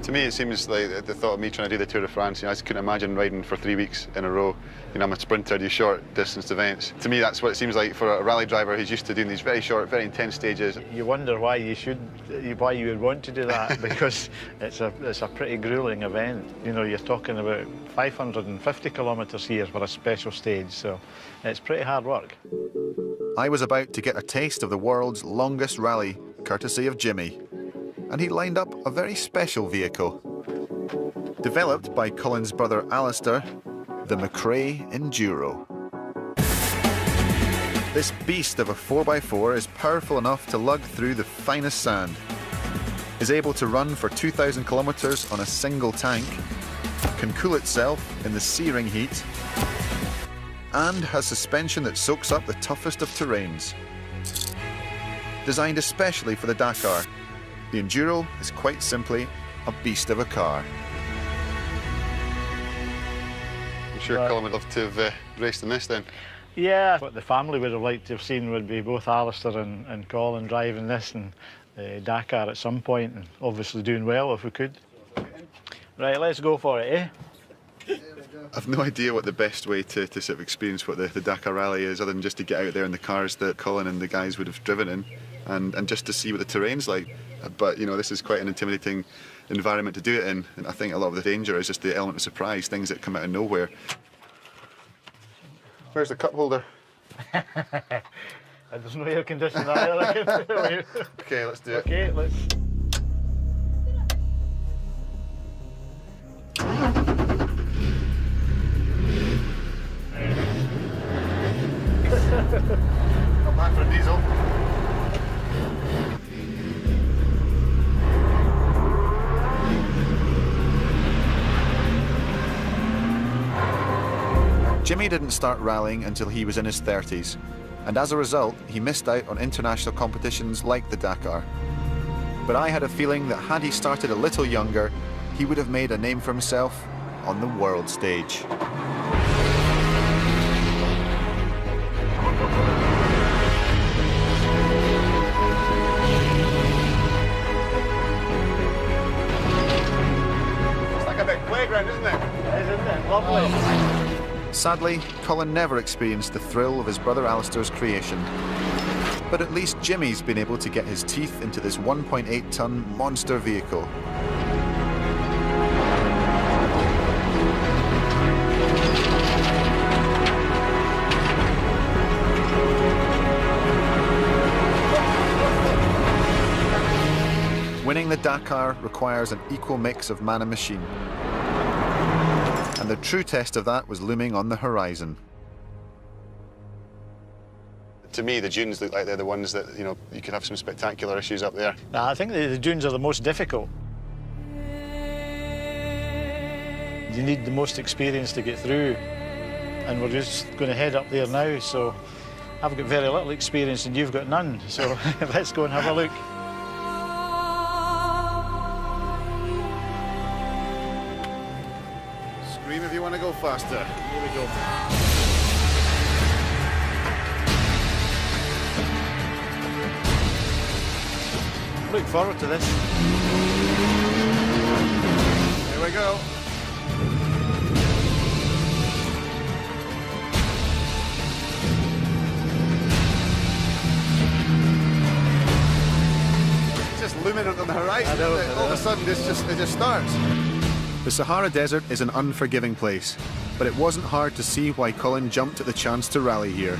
To me, it seems like the thought of me trying to do the Tour de France, I just couldn't imagine riding for 3 weeks in a row. I'm a sprinter, I do short distance events. To me, that's what it seems like for a rally driver who's used to doing these very short, very intense stages. You wonder why you would want to do that, because it's a pretty gruelling event. You're talking about 550 kilometres here for a special stage, so it's pretty hard work. I was about to get a taste of the world's longest rally, courtesy of Jimmy. And he lined up a very special vehicle. Developed by Colin's brother Alistair, the Mcrae Enduro. This beast of a 4x4 is powerful enough to lug through the finest sand, is able to run for 2,000 kilometres on a single tank, can cool itself in the searing heat, and has suspension that soaks up the toughest of terrains. Designed especially for the Dakar, the Enduro is quite simply a beast of a car. I'm sure Colin would love to have raced in this then. Yeah, what the family would have liked to have seen would be both Alistair and Colin driving this and Dakar at some point, and obviously doing well if we could. Right, let's go for it, eh? I've no idea what the best way to sort of experience what the Dakar Rally is, other than just to get out there in the cars that Colin and the guys would have driven in, and just to see what the terrain's like. But, this is quite an intimidating environment to do it in, and I think a lot of the danger is just the element of surprise, things that come out of nowhere. Where's the cup holder? There's no air conditioning either. Okay, let's do it. Okay, let's... Not bad for a diesel. Jimmy didn't start rallying until he was in his 30s, and as a result, he missed out on international competitions like the Dakar. But I had a feeling that had he started a little younger, he would have made a name for himself on the world stage. It's like a big playground, isn't it? Isn't it? Lovely. Sadly, Colin never experienced the thrill of his brother Alistair's creation. But at least Jimmy's been able to get his teeth into this 1.8-ton monster vehicle. Winning the Dakar requires an equal mix of man and machine. And the true test of that was looming on the horizon. To me, the dunes look like they're the ones that, you could have some spectacular issues up there. I think the dunes are the most difficult. You need the most experience to get through, and we're just going to head up there now, so I've got very little experience and you've got none, so let's go and have a look. Scream if you want to go faster. Here we go. Look forward to this. Here we go. It's just looming on the horizon. All of a sudden, it just starts. The Sahara Desert is an unforgiving place, but it wasn't hard to see why Colin jumped at the chance to rally here.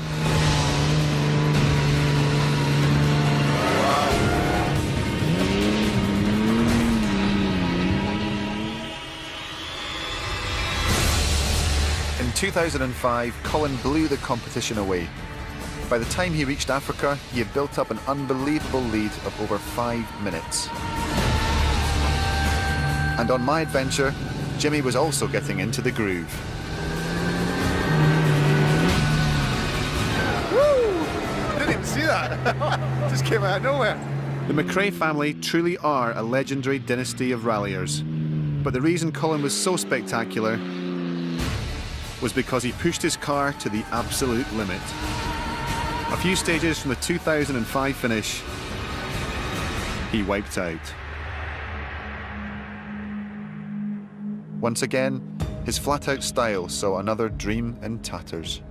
In 2005, Colin blew the competition away. By the time he reached Africa, he had built up an unbelievable lead of over 5 minutes. And on my adventure, Jimmy was also getting into the groove. Woo! I didn't even see that. Just came out of nowhere. The Mcrae family truly are a legendary dynasty of ralliers. But the reason Colin was so spectacular was because he pushed his car to the absolute limit. A few stages from the 2005 finish, he wiped out. Once again, his flat-out style saw another dream in tatters.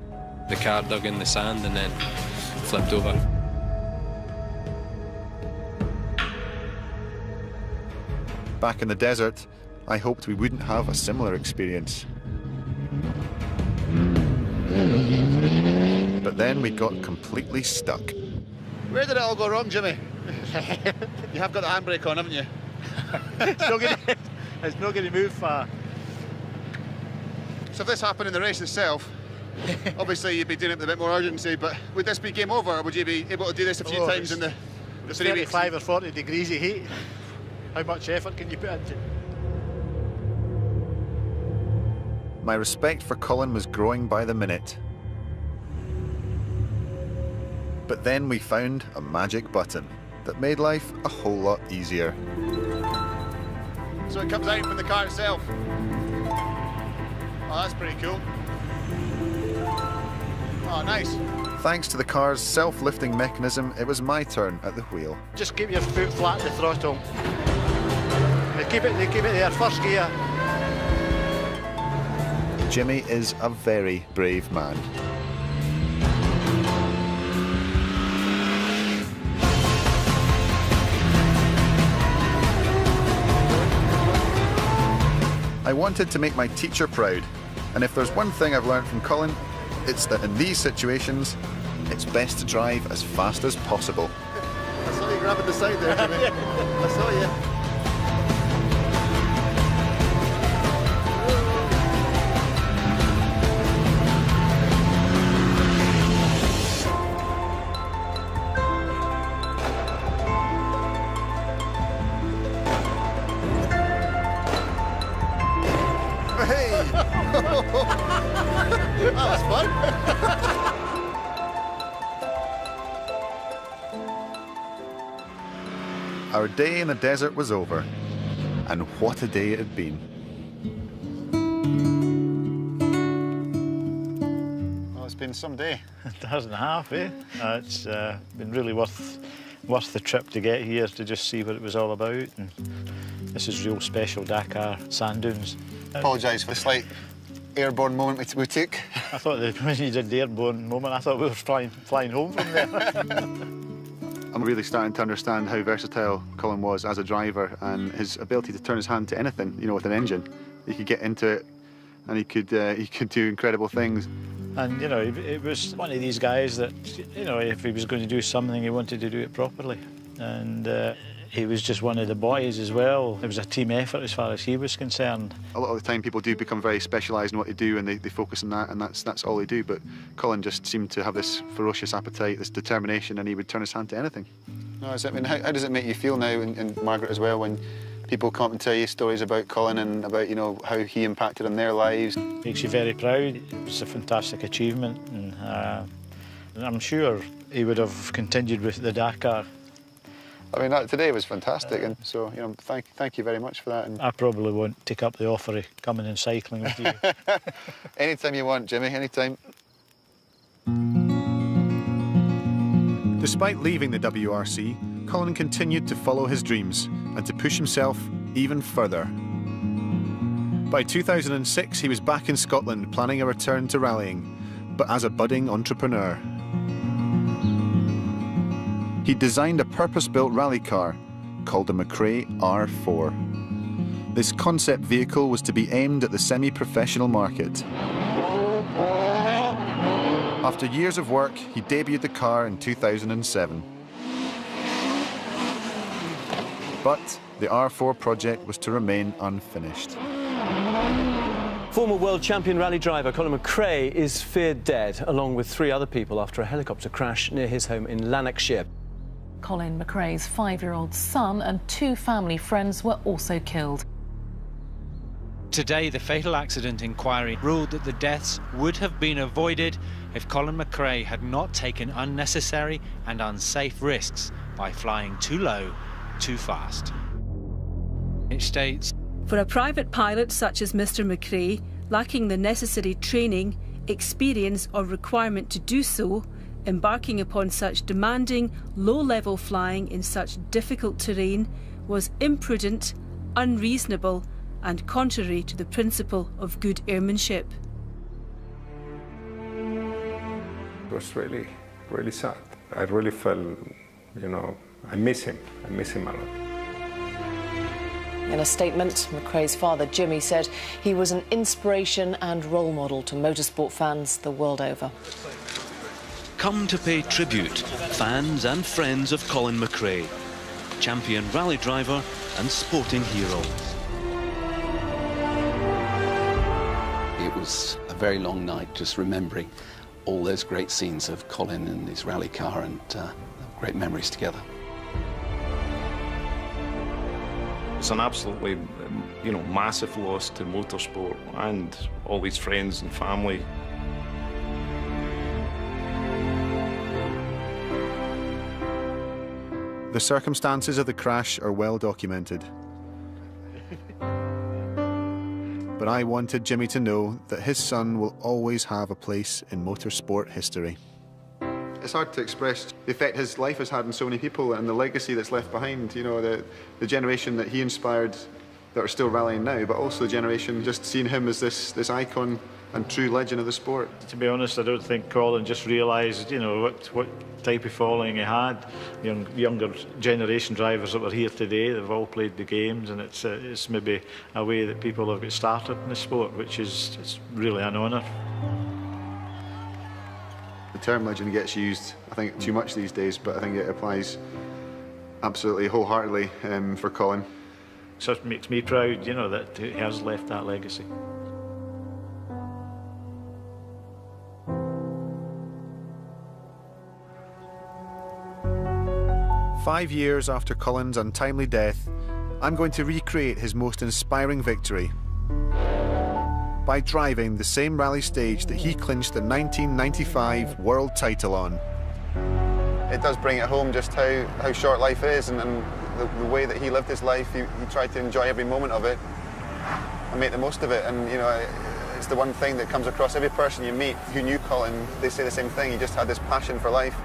The car dug in the sand and then flipped over. Back in the desert, I hoped we wouldn't have a similar experience. But then we got completely stuck. Where did it all go wrong, Jimmy? You have got the handbrake on, haven't you? It's not going to move far. So if this happened in the race itself, obviously you'd be doing it with a bit more urgency, but would this be game over, or would you be able to do this a few times in the 3 weeks? 35 or 40 degrees of heat. How much effort can you put into it? My respect for Colin was growing by the minute. But then we found a magic button that made life a whole lot easier. So it comes out from the car itself. Oh, that's pretty cool. Oh, nice. Thanks to the car's self-lifting mechanism, it was my turn at the wheel. Just keep your foot flat to the throttle. They keep it there, first gear. Jimmy is a very brave man. I wanted to make my teacher proud, and if there's one thing I've learned from Colin, it's that in these situations, it's best to drive as fast as possible. I saw you grabbing the side there, Jimmy. I saw you. That was fun. Our day in the desert was over, and what a day it had been. Well, it's been some day. A hour and a half, eh? It's been really worth the trip to get here to just see what it was all about. And this is real special Dakar sand dunes. Apologise for the slight airborne moment we took. I thought that when you did the airborne moment, I thought we were flying home from there. I'm really starting to understand how versatile Colin was as a driver and his ability to turn his hand to anything, with an engine. He could get into it and he could do incredible things. And, it was one of these guys that, if he was going to do something, he wanted to do it properly. And He was just one of the boys as well. It was a team effort as far as he was concerned. A lot of the time people do become very specialised in what they do, and they focus on that, and that's all they do. But Colin just seemed to have this ferocious appetite, this determination, and he would turn his hand to anything. No, I mean, how does it make you feel now, and Margaret as well, when people come up and tell you stories about Colin and about, you know, how he impacted on their lives? Makes you very proud. It was a fantastic achievement, and I'm sure he would have continued with the Dakar. I mean, today was fantastic, and so, you know, thank you very much for that. And I probably won't take up the offer of coming and cycling with you. Anytime you want, Jimmy, anytime. Despite leaving the WRC, Colin continued to follow his dreams and to push himself even further. By 2006, he was back in Scotland planning a return to rallying, but as a budding entrepreneur. He designed a purpose-built rally car called the Mcrae R4. This concept vehicle was to be aimed at the semi-professional market. After years of work, he debuted the car in 2007. But the R4 project was to remain unfinished. Former world champion rally driver Colin McRae is feared dead, along with 3 other people after a helicopter crash near his home in Lanarkshire. Colin McRae's 5-year-old son and 2 family friends were also killed. Today, the fatal accident inquiry ruled that the deaths would have been avoided if Colin McRae had not taken unnecessary and unsafe risks by flying too low, too fast. It states, for a private pilot such as Mr. Mcrae, lacking the necessary training, experience or requirement to do so, embarking upon such demanding, low-level flying in such difficult terrain was imprudent, unreasonable and contrary to the principle of good airmanship. It was really, really sad. I really felt, you know, I miss him a lot. In a statement, McRae's father, Jimmy, said he was an inspiration and role model to motorsport fans the world over. Come to pay tribute, fans and friends of Colin McRae, champion rally driver and sporting hero. It was a very long night, just remembering all those great scenes of Colin and his rally car, and great memories together. It's an absolutely, you know, massive loss to motorsport and all his friends and family. The circumstances of the crash are well documented. But I wanted Jimmy to know that his son will always have a place in motorsport history. It's hard to express the effect his life has had on so many people and the legacy that's left behind. You know, the generation that he inspired that are still rallying now, but also the generation just seeing him as this icon and true legend of the sport. To be honest, I don't think Colin just realised, you know, what type of following he had. Younger generation drivers that were here today, they've all played the games, and it's maybe a way that people have got started in the sport, which is it's really an honour. The term legend gets used, I think, too much these days, but I think it applies absolutely wholeheartedly for Colin. So it makes me proud, you know, that he has left that legacy. "5 years after Colin's untimely death, I'm going to recreate his most inspiring victory by driving the same rally stage that he clinched the 1995 world title on." It does bring it home just how short life is, and the way that he lived his life. He tried to enjoy every moment of it and make the most of it. And, you know, it's the one thing that comes across every person you meet who knew Colin. They say the same thing. He just had this passion for life,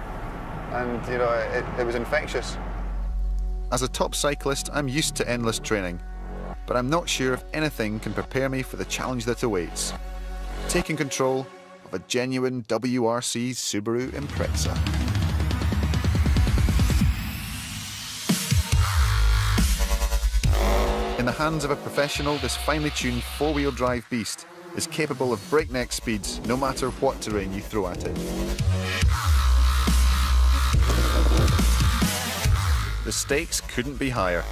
and, you know, it was infectious. As a top cyclist, I'm used to endless training, but I'm not sure if anything can prepare me for the challenge that awaits: taking control of a genuine WRC Subaru Impreza. In the hands of a professional, this finely tuned four-wheel drive beast is capable of breakneck speeds no matter what terrain you throw at it. The The stakes couldn't be higher.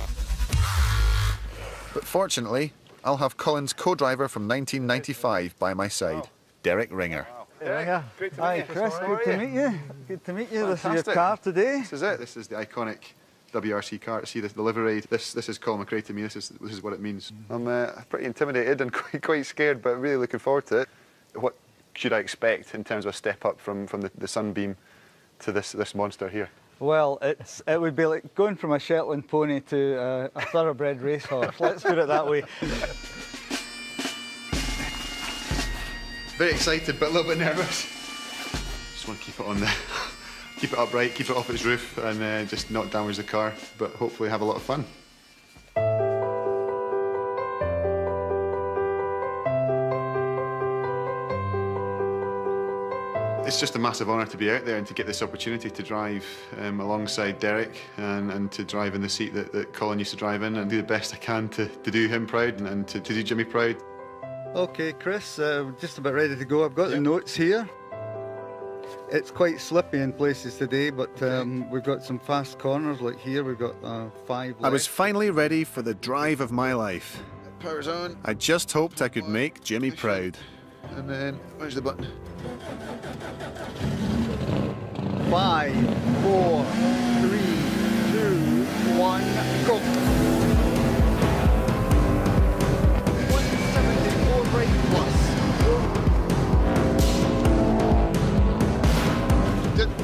But fortunately, I'll have Colin's co-driver from 1995 by my side, Derek Ringer. Yeah. Hi, Chris. Good to meet you. Good to meet you. This is your car today. This is it. This is the iconic WRC car. See the livery. This is Colin McRae to me. This is what it means. I'm pretty intimidated and quite scared, but really looking forward to it. What should I expect in terms of a step up from the Sunbeam to this monster here? Well, it would be like going from a Shetland pony to a thoroughbred racehorse. Let's put it that way. Very excited, but a little bit nervous. Just want to keep it on keep it upright, keep it off its roof, and just not damage the car, but hopefully have a lot of fun. It's just a massive honour to be out there and to get this opportunity to drive alongside Derek and to drive in the seat that Colin used to drive in and do the best I can to do him proud and to do Jimmy proud. Okay, Chris, just about ready to go. I've got the notes here. It's quite slippy in places today, but we've got some fast corners like here. We've got 5 left. I was finally ready for the drive of my life. Power's on. I just hoped I could make Jimmy proud. And then, where's the button? 5, 4, 3, 2, 1, go. 174 brake plus.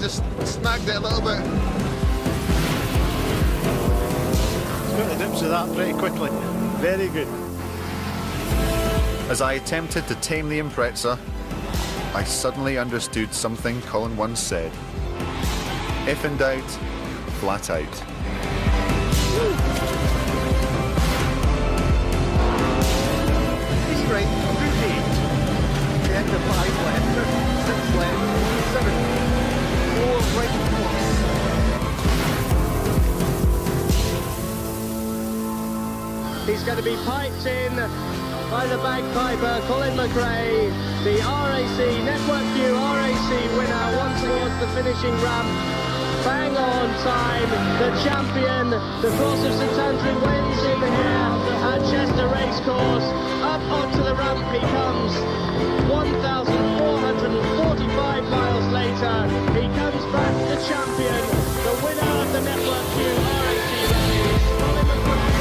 Just snagged it a little bit. Got the dips of that pretty quickly. Very good. As I attempted to tame the Impreza, I suddenly understood something Colin once said. If in doubt, flat out. East right, through 8. The end of 5 left, 6 left, 7. 4 right plus. He's going to be piped in by the bagpiper, Colin McRae, the RAC, Network View RAC winner, one towards the finishing ramp. Bang on time, the champion, the Cross of St Andrew wins in here at Chester Racecourse. Up onto the ramp he comes, 1,445 miles later. He comes back the champion, the winner of the Network View RAC Rally, Colin McRae.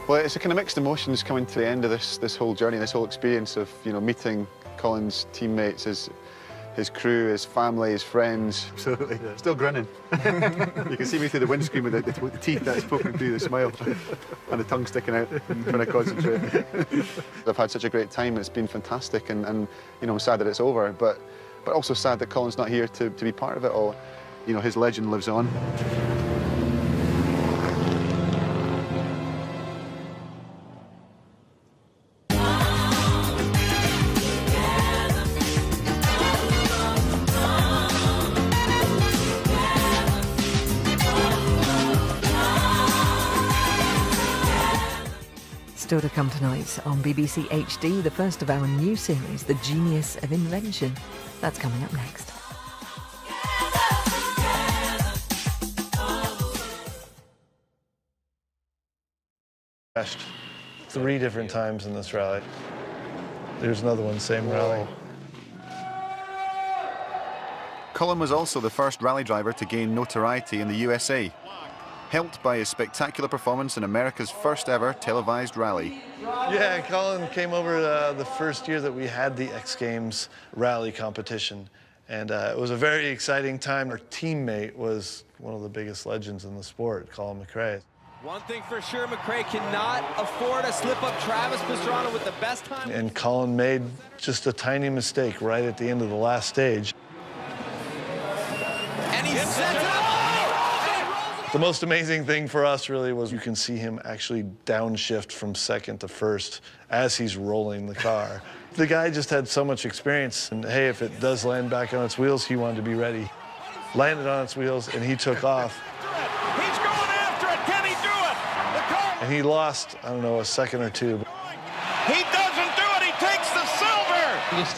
Well, it's a kind of mixed emotions coming to the end of this whole journey, this whole experience of meeting Colin's teammates, his crew, his family, his friends. Absolutely, yeah. Still grinning. You can see me through the windscreen with the teeth that's poking through the smile and the tongue sticking out, trying to concentrate. I've had such a great time. It's been fantastic, and I'm sad that it's over, but also sad that Colin's not here to be part of it all. His legend lives on. Still to come tonight on BBC HD, the first of our new series, The Genius of Invention. That's coming up next. Crashed 3 different times in this rally. There's another one, same rally. Colin was also the first rally driver to gain notoriety in the USA, helped by his spectacular performance in America's first ever televised rally. Yeah, Colin came over the first year that we had the X Games rally competition, and it was a very exciting time. Our teammate was one of the biggest legends in the sport, Colin McRae. One thing for sure, Mcrae cannot afford to slip up Travis Pastrana with the best time. And Colin made just a tiny mistake right at the end of the last stage. And he sets it up! The most amazing thing for us really was you can see him actually downshift from second to first as he's rolling the car. The guy just had so much experience, and hey, if it does land back on its wheels, he wanted to be ready. Landed on its wheels, and he took off. He's going after it. Can he do it? The car And he lost, I don't know, a second or two. He doesn't do it, he takes the silver! Just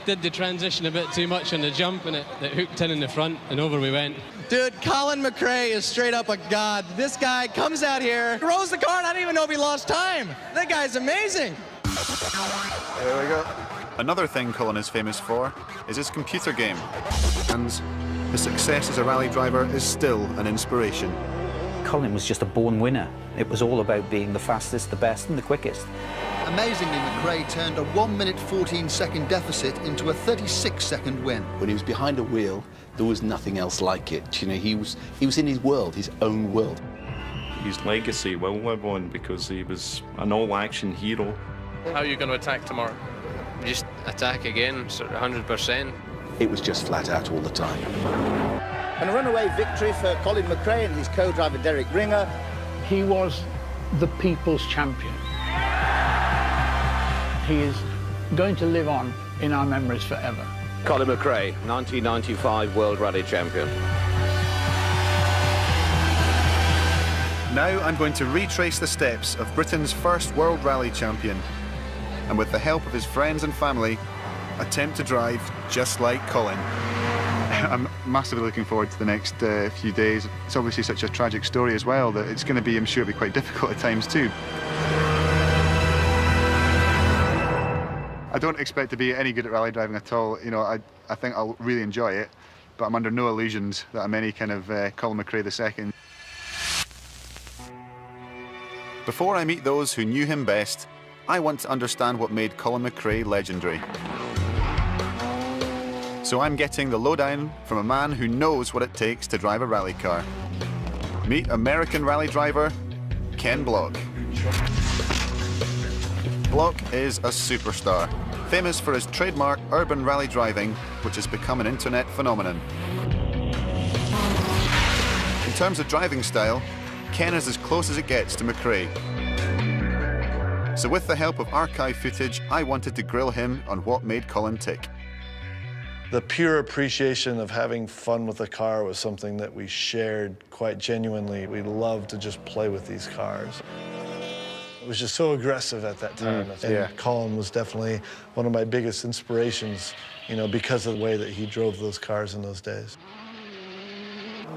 did the transition a bit too much on the jump, and it hooked in the front, and over we went. Dude, Colin McRae is straight up a god. This guy comes out here, rolls the car, and I don't even know if he lost time. That guy's amazing. There we go. Another thing Colin is famous for is his computer game. And his success as a rally driver is still an inspiration. Colin was just a born winner. It was all about being the fastest, the best, and the quickest. Amazingly, Mcrae turned a 1-minute 14-second deficit into a 36-second win. When he was behind a wheel, there was nothing else like it. You know, he was in his world, his own world. His legacy will live on because he was an all-action hero. How are you going to attack tomorrow? Just attack again, sort of 100%. It was just flat out all the time. And a runaway victory for Colin McRae and his co-driver Derek Ringer. He was the people's champion. He is going to live on in our memories forever. Colin McRae, 1995 World Rally Champion. Now I'm going to retrace the steps of Britain's first World Rally Champion, and with the help of his friends and family, attempt to drive just like Colin. I'm massively looking forward to the next few days. It's obviously such a tragic story as well that it's going to be, I'm sure, quite difficult at times too. I don't expect to be any good at rally driving at all. You know, I think I'll really enjoy it, but I'm under no illusions that I'm any kind of Colin McRae II. Before I meet those who knew him best, I want to understand what made Colin McRae legendary. So I'm getting the lowdown from a man who knows what it takes to drive a rally car. Meet American rally driver Ken Block. Block is a superstar, famous for his trademark urban rally driving, which has become an internet phenomenon. In terms of driving style, Ken is as close as it gets to McRae. So with the help of archive footage, I wanted to grill him on what made Colin tick. The pure appreciation of having fun with a car was something that we shared quite genuinely. We loved to just play with these cars. It was just so aggressive at that time. And Colin was definitely one of my biggest inspirations, you know, because of the way that he drove those cars in those days.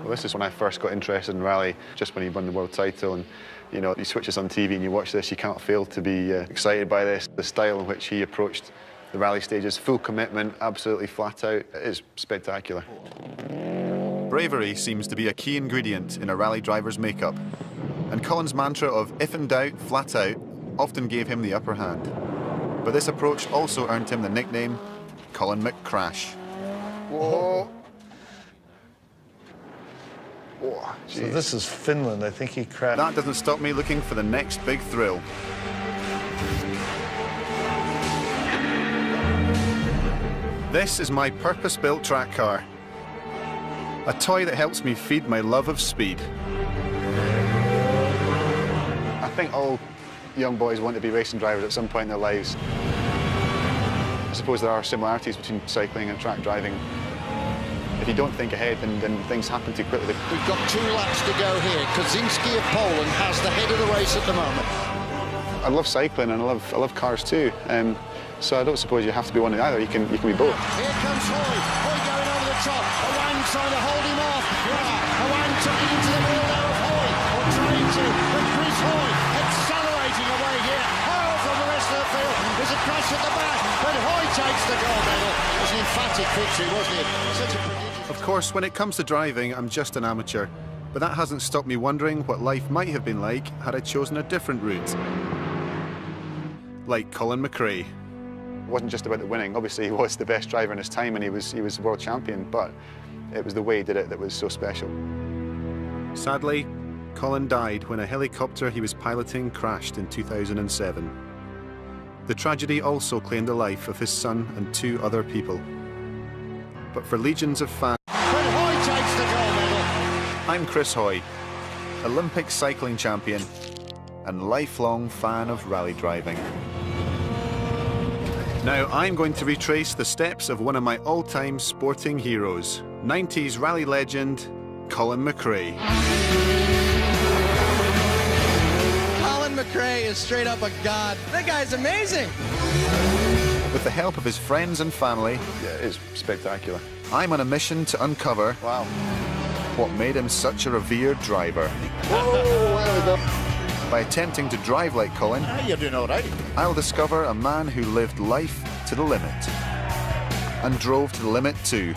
Well, this is when I first got interested in rally, just when he won the world title. And you know, you switch this on TV and you watch this, you can't fail to be excited by this. The style in which he approached the rally stages, full commitment, absolutely flat out, it is spectacular. Bravery seems to be a key ingredient in a rally driver's makeup, and Colin's mantra of if in doubt, flat out, often gave him the upper hand. But this approach also earned him the nickname Colin McCrash. Whoa. Whoa, so this is Finland. I think he crashed. That doesn't stop me looking for the next big thrill. This is my purpose-built track car. A toy that helps me feed my love of speed. I think all young boys want to be racing drivers at some point in their lives. I suppose there are similarities between cycling and track driving. If you don't think ahead, then things happen too quickly. We've got 2 laps to go here. Kozinski of Poland has the head of the race at the moment. I love cycling and I love cars too. So I don't suppose you have to be one or the other. You can be both. Here comes Hoy. Hoy going over the top. Owen trying to hold him off. Yeah. Owen tucking into the wheel there of Hoy. Or trying to. But Chris Hoy accelerating away here. Hurl from the rest of the field. There's a crash at the back. But Hoy takes the gold medal. It was an emphatic victory, wasn't it? Such a prodigious... Of course, when it comes to driving, I'm just an amateur. But that hasn't stopped me wondering what life might have been like had I chosen a different route. Like Colin McRae. It wasn't just about the winning. Obviously, he was the best driver in his time and he was world champion, but it was the way he did it that was so special. Sadly, Colin died when a helicopter he was piloting crashed in 2007. The tragedy also claimed the life of his son and 2 other people. But for legions of fans... But Hoy takes the gold medal. I'm Chris Hoy, Olympic cycling champion and lifelong fan of rally driving. Now I'm going to retrace the steps of one of my all-time sporting heroes, 90s rally legend, Colin McRae. McRae is straight up a god. That guy's amazing. With the help of his friends and family, Yeah, it's spectacular. I'm on a mission to uncover what made him such a revered driver. By attempting to drive like Colin, You're doing all right. I'll discover a man who lived life to the limit and drove to the limit too.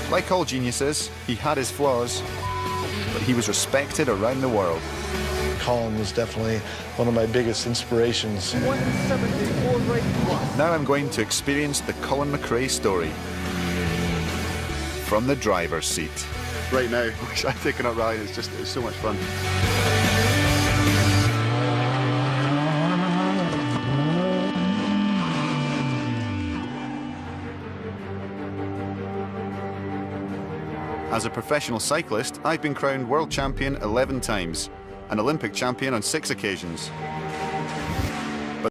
Like all geniuses, he had his flaws, but he was respected around the world. Colin was definitely one of my biggest inspirations. Now I'm going to experience the Colin McRae story from the driver's seat. Right now, which I've taken up rallying, it's so much fun. As a professional cyclist, I've been crowned world champion 11 times, and Olympic champion on 6 occasions.